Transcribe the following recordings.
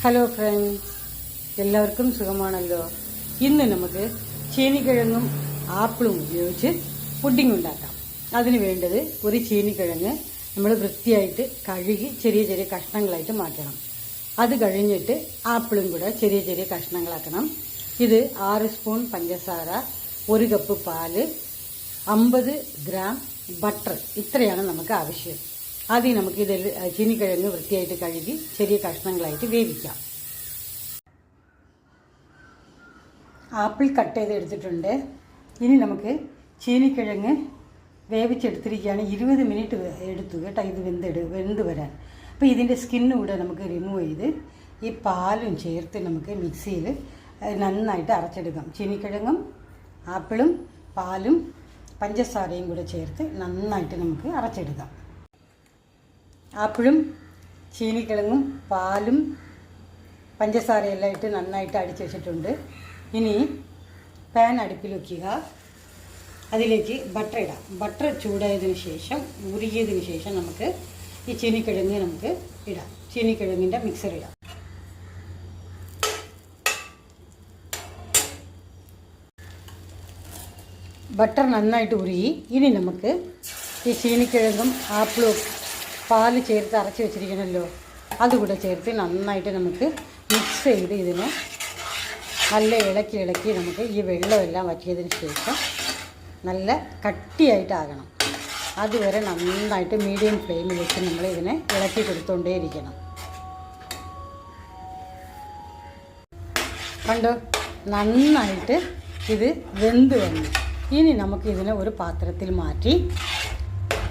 Hello friends, എല്ലാവർക്കും സുഖമാണല്ലോ. ഇന്ന് നമുക്ക് ചീനിക്കിഴങ്ങും ആപ്പിളും ഉപയോഗിച്ച് പുഡിംഗ് ഉണ്ടാക്കാം. അതിന് വേണ്ടത് ഒരു ചീനിക്കിഴങ്ങ് നമ്മൾ വൃത്തിയായിട്ട് കഴുകി ചെറിയ ചെറിയ കഷ്ണങ്ങളായിട്ട് മാറ്റണം. അത് കഴിഞ്ഞിട്ട് ആപ്പിളും കൂടെ ചെറിയ ചെറിയ കഷ്ണങ്ങളാക്കണം. ഇത് 6 സ്പൂൺ പഞ്ചസാര, 1 കപ്പ് പാല്, 50 ഗ്രാം ബട്ടർ, ഇത്രയാണ് നമുക്ക് ആവശ്യം. ആദ്യം നമുക്ക് ഇതിൽ ചീനിക്കിഴങ്ങ് വൃത്തിയായിട്ട് കഴുകി ചെറിയ കഷ്ണങ്ങളായിട്ട് വേവിക്കാം. ആപ്പിൾ കട്ട് ചെയ്ത് എടുത്തിട്ടുണ്ട്. ഇനി നമുക്ക് ചീനിക്കിഴങ്ങ് വേവിച്ചെടുത്തിരിക്കുകയാണ്. 20 മിനിറ്റ് എടുത്തു കേട്ടോ ഇത് വെന്ത് വരാൻ. അപ്പോൾ ഇതിൻ്റെ സ്കിന്നും കൂടെ നമുക്ക് റിമൂവ് ചെയ്ത് ഈ പാലും ചേർത്ത് നമുക്ക് മിക്സിയിൽ നന്നായിട്ട് അരച്ചെടുക്കാം. ചീനിക്കിഴങ്ങും ആപ്പിളും പാലും പഞ്ചസാരയും കൂടെ ചേർത്ത് നന്നായിട്ട് നമുക്ക് അരച്ചെടുക്കാം. ആപ്പിളും ചീനിക്കിഴങ്ങും പാലും പഞ്ചസാരയെല്ലാം ഇട്ട് നന്നായിട്ട് അടിച്ച് വെച്ചിട്ടുണ്ട്. ഇനി പാൻ അടുപ്പിൽ വയ്ക്കുക. അതിലേക്ക് ബട്ടർ ഇടാം. ബട്ടർ ചൂടായതിനു ശേഷം, ഉരുകിയതിന് ശേഷം നമുക്ക് ഈ ചീനിക്കിഴങ്ങ് നമുക്ക് ഇടാം. ചീനിക്കിഴങ്ങിൻ്റെ മിക്സർ ഇടാം. ബട്ടർ നന്നായിട്ട് ഉരുകി. ഇനി നമുക്ക് ഈ ചീനിക്കിഴങ്ങും ആപ്പിളും പാല് ചേർത്ത് അരച്ച് വെച്ചിരിക്കണമല്ലോ, അതുകൂടെ ചേർത്ത് നന്നായിട്ട് നമുക്ക് മിക്സ് ചെയ്ത് ഇതിനെ നല്ല ഇളക്കി നമുക്ക് ഈ വെള്ളമെല്ലാം വറ്റിയതിന് ശേഷം നല്ല കട്ടിയായിട്ടാകണം. അതുവരെ നന്നായിട്ട് മീഡിയം ഫ്ലെയിമിൽ വെച്ച് നമ്മൾ ഇതിനെ ഇളക്കി കൊടുത്തുകൊണ്ടേയിരിക്കണം. കണ്ടോ, നന്നായിട്ട് ഇത് വെന്ത് വന്നു. ഇനി നമുക്കിതിനെ ഒരു പാത്രത്തിൽ മാറ്റി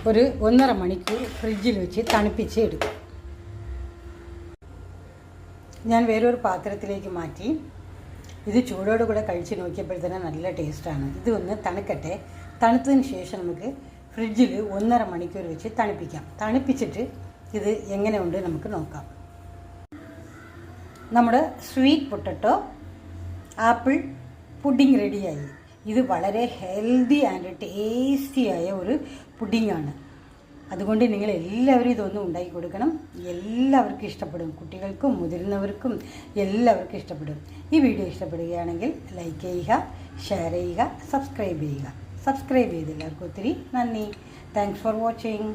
ഒരു 1.5 മണിക്കൂർ ഫ്രിഡ്ജിൽ വെച്ച് തണുപ്പിച്ച് എടുക്കും. ഞാൻ വേറൊരു പാത്രത്തിലേക്ക് മാറ്റി. ഇത് ചൂടോട് കൂടെ കഴിച്ച് നോക്കിയപ്പോഴത്തേന് നല്ല ടേസ്റ്റാണ്. ഇത് ഒന്ന് തണുക്കട്ടെ. തണുത്തതിന് ശേഷം നമുക്ക് ഫ്രിഡ്ജിൽ 1.5 മണിക്കൂർ വെച്ച് തണുപ്പിക്കാം. തണുപ്പിച്ചിട്ട് ഇത് എങ്ങനെയുണ്ട് നമുക്ക് നോക്കാം. നമ്മുടെ സ്വീറ്റ് പൊട്ടറ്റോ ആപ്പിൾ പുഡിംഗ് റെഡിയായി. ഇത് വളരെ ഹെൽത്തി ആൻഡ് ടേസ്റ്റിയായ ഒരു പുഡിങ്ങാണ്. അതുകൊണ്ട് നിങ്ങൾ എല്ലാവരും ഇതൊന്നും ഉണ്ടാക്കി കൊടുക്കണം. എല്ലാവർക്കും ഇഷ്ടപ്പെടും. കുട്ടികൾക്കും മുതിർന്നവർക്കും എല്ലാവർക്കും ഇഷ്ടപ്പെടും. ഈ വീഡിയോ ഇഷ്ടപ്പെടുകയാണെങ്കിൽ ലൈക്ക് ചെയ്യുക, ഷെയർ ചെയ്യുക, സബ്സ്ക്രൈബ് ചെയ്യുക. സബ്സ്ക്രൈബ് ചെയ്ത് എല്ലാവർക്കും ഒത്തിരി നന്ദി. Thanks for watching.